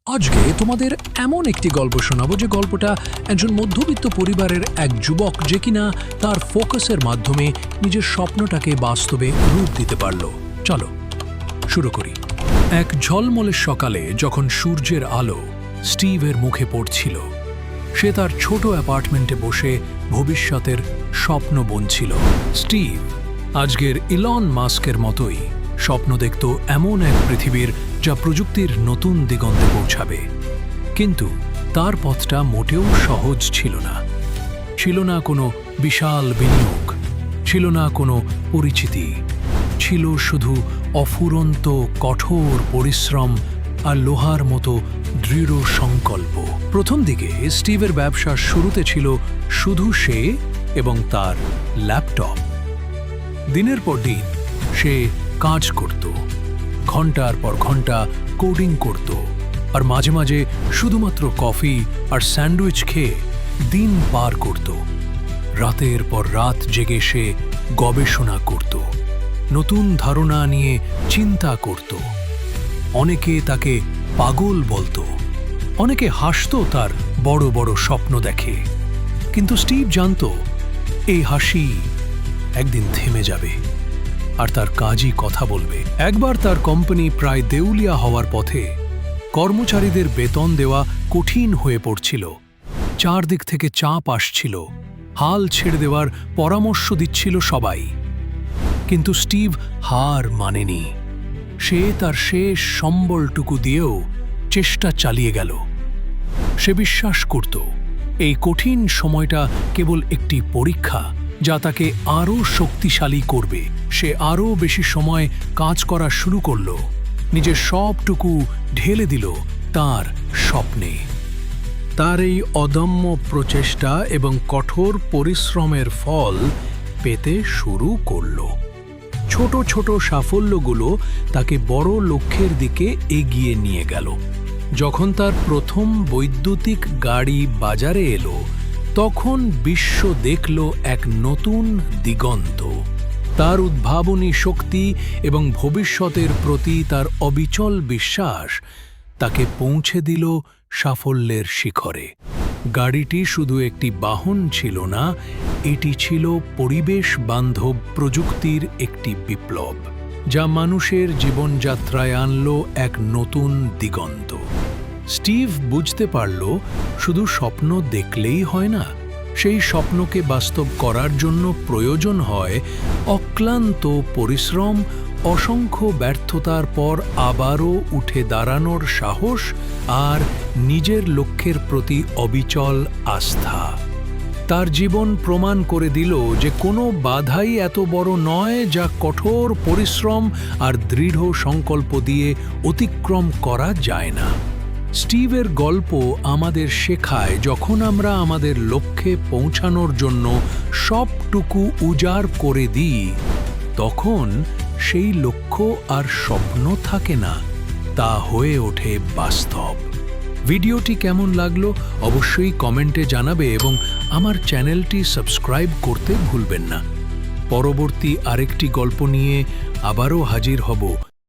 আজকে তোমাদের এমন একটি গল্প শোনাবো যে গল্পটা একজন মধ্যবিত্ত পরিবারের এক যুবক যে কিনা তার ফোকাসের মাধ্যমে নিজের স্বপ্নটাকে বাস্তবে রূপ দিতে পারল। চলো শুরু করি। এক ঝলমলে সকালে যখন সূর্যের আলো স্টিভের মুখে পড়ছিল, সে তার ছোট অ্যাপার্টমেন্টে বসে ভবিষ্যতের স্বপ্ন বুনছিল। স্টিভ আজকের ইলন মাস্কের মতোই স্বপ্ন দেখত এমন এক পৃথিবীর যা প্রযুক্তির নতুন দিগন্তে পৌঁছাবে। কিন্তু তার পথটা মোটেও সহজ ছিল না। ছিল না কোনো বিশাল বিনিয়োগ, ছিল না কোনো পরিচিতি, ছিল শুধু অফুরন্ত কঠোর পরিশ্রম আর লোহার মতো দৃঢ় সংকল্প। প্রথম দিকে স্টিভের ব্যবসার শুরুতে ছিল শুধু সে এবং তার ল্যাপটপ। দিনের পর দিন সে কাজ করত, ঘন্টার পর ঘন্টা কোডিং করত, আর মাঝে মাঝে শুধুমাত্র কফি আর স্যান্ডউইচ খেয়ে দিন পার করত। রাতের পর রাত জেগে সে গবেষণা করত, নতুন ধারণা নিয়ে চিন্তা করত। অনেকে তাকে পাগল বলতো, অনেকে হাসতো তার বড় বড় স্বপ্ন দেখে। কিন্তু স্টিভ জানত এই হাসি একদিন থেমে যাবে আর তার কাজই কথা বলবে। একবার তার কোম্পানি প্রায় দেউলিয়া হওয়ার পথে। কর্মচারীদের বেতন দেওয়া কঠিন হয়ে পড়ছিল, চারদিক থেকে চাপ আসছিল, হাল ছেড়ে দেওয়ার পরামর্শ দিচ্ছিল সবাই। কিন্তু স্টিভ হার মানেনি। সে তার শেষ সম্বলটুকু দিয়েও চেষ্টা চালিয়ে গেল। সে বিশ্বাস করত এই কঠিন সময়টা কেবল একটি পরীক্ষা যা তাকে আরও শক্তিশালী করবে। সে আরও বেশি সময় কাজ করা শুরু করল, নিজের সবটুকু ঢেলে দিল তার স্বপ্নে। তার এই অদম্য প্রচেষ্টা এবং কঠোর পরিশ্রমের ফল পেতে শুরু করল। ছোট ছোট সাফল্যগুলো তাকে বড় লক্ষ্যের দিকে এগিয়ে নিয়ে গেল। যখন তার প্রথম বৈদ্যুতিক গাড়ি বাজারে এলো, তখন বিশ্ব দেখল এক নতুন দিগন্ত। তার উদ্ভাবনী শক্তি এবং ভবিষ্যতের প্রতি তার অবিচল বিশ্বাস তাকে পৌঁছে দিল সাফল্যের শিখরে। গাড়িটি শুধু একটি বাহন ছিল না, এটি ছিল পরিবেশ বান্ধব প্রযুক্তির একটি বিপ্লব, যা মানুষের জীবনযাত্রায় আনল এক নতুন দিগন্ত। স্টিভ বুঝতে পারল শুধু স্বপ্ন দেখলেই হয় না, সেই স্বপ্নকে বাস্তব করার জন্য প্রয়োজন হয় অক্লান্ত পরিশ্রম, অসংখ্য ব্যর্থতার পর আবারও উঠে দাঁড়ানোর সাহস আর নিজের লক্ষ্যের প্রতি অবিচল আস্থা। তার জীবন প্রমাণ করে দিল যে কোনো বাধাই এত বড় নয় যা কঠোর পরিশ্রম আর দৃঢ় সংকল্প দিয়ে অতিক্রম করা যায় না। স্টিভের গল্প আমাদের শেখায়, যখন আমরা আমাদের লক্ষ্যে পৌঁছানোর জন্য সবটুকু উজাড় করে দিই, তখন সেই লক্ষ্য আর স্বপ্ন থাকে না, তা হয়ে ওঠে বাস্তব। ভিডিওটি কেমন লাগলো অবশ্যই কমেন্টে জানাবে এবং আমার চ্যানেলটি সাবস্ক্রাইব করতে ভুলবেন না। পরবর্তী আরেকটি গল্প নিয়ে আবারও হাজির হব।